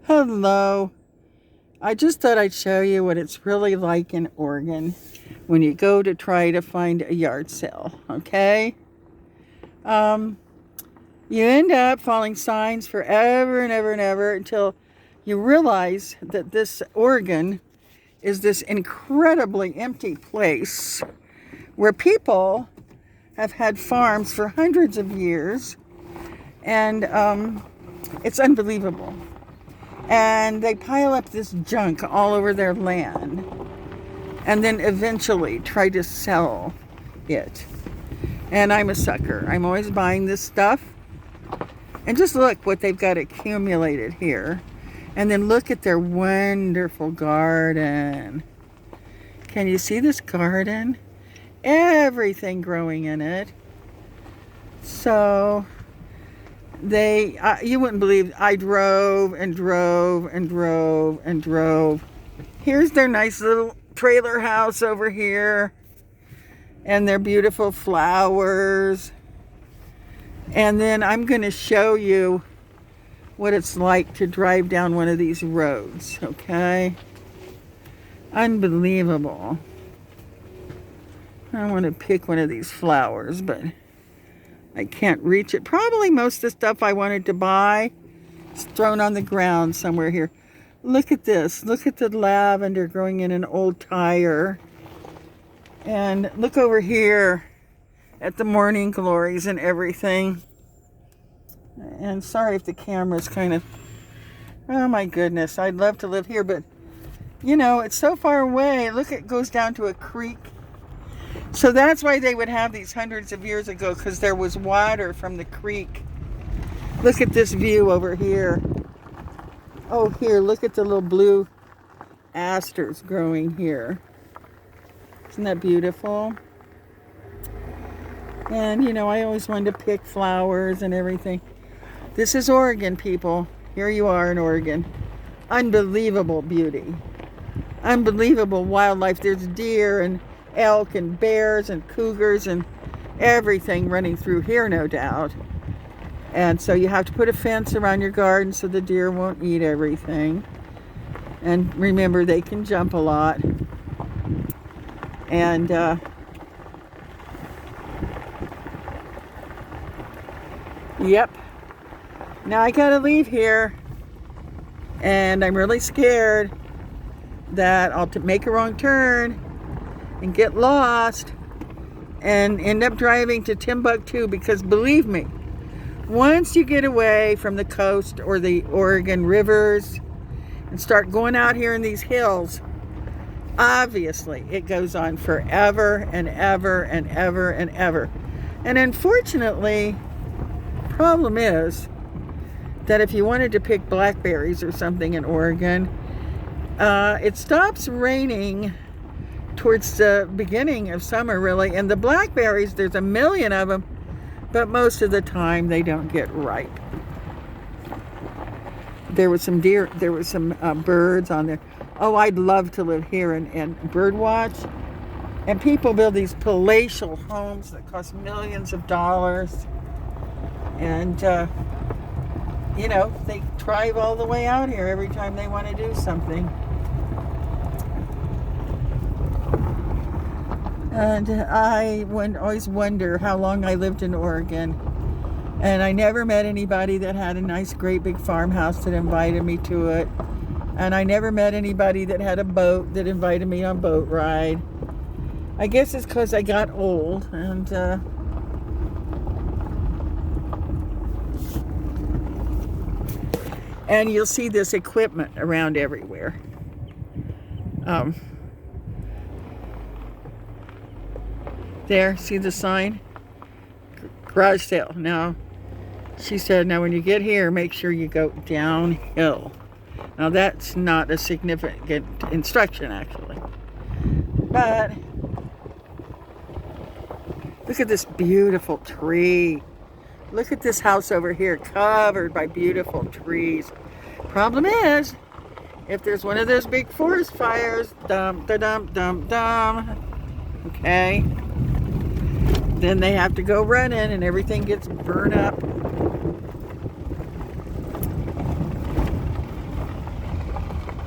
Hello. I just thought I'd show you what it's really like in Oregon when you go to try to find a yard sale, okay? Um, you end up following signs forever and ever and ever until you realize that this Oregon is this incredibly empty place where people have had farms for hundreds of years, and it's unbelievable. And they pile up this junk all over their land and then eventually try to sell it. And I'm a sucker. I'm always buying this stuff. And just look what they've got accumulated here. And then look at their wonderful garden. Can you see this garden? Everything growing in it. So you wouldn't believe, I drove and drove and drove and drove. Here's their nice little trailer house over here, and their beautiful flowers. And then I'm going to show you what it's like to drive down one of these roads, okay? Unbelievable. I want to pick one of these flowers, but I can't reach it. Probably most of the stuff I wanted to buy is thrown on the ground somewhere here. Look at this. Look at the lavender growing in an old tire. And look over here at the morning glories and everything. And sorry if the camera's kind of... Oh my goodness. I'd love to live here, but you know, it's so far away. Look, it goes down to a creek. So that's why they would have these hundreds of years ago, because there was water from the creek. Look at this view over here. Oh, here, look at the little blue asters growing here. Isn't that beautiful? And, you know, I always wanted to pick flowers and everything. This is Oregon, people. Here you are in Oregon. Unbelievable beauty. Unbelievable wildlife. There's deer and elk and bears and cougars and everything running through here, no doubt. And so you have to put a fence around your garden so the deer won't eat everything. And remember, they can jump a lot. And yep. Now I gotta leave here, and I'm really scared that I'll make a wrong turn and get lost and end up driving to Timbuktu, because believe me, once you get away from the coast or the Oregon rivers and start going out here in these hills, obviously it goes on forever and ever and ever and ever. And unfortunately, the problem is that if you wanted to pick blackberries or something in Oregon, it stops raining towards the beginning of summer, really, and the blackberries, there's a million of them, but most of the time they don't get ripe. There was some deer, there was some birds on there. Oh, I'd love to live here and bird watch. And people build these palatial homes that cost millions of dollars, and you know, they drive all the way out here every time they want to do something. And I always wonder how long I lived in Oregon. And I never met anybody that had a nice, great big farmhouse that invited me to it. And I never met anybody that had a boat that invited me on a boat ride. I guess it's because I got old. And you'll see this equipment around everywhere. There, see the sign? Garage sale. Now, she said, now when you get here, make sure you go downhill. Now that's not a significant instruction, actually. But look at this beautiful tree. Look at this house over here, covered by beautiful trees. Problem is, if there's one of those big forest fires, okay, then they have to go running and everything gets burned up.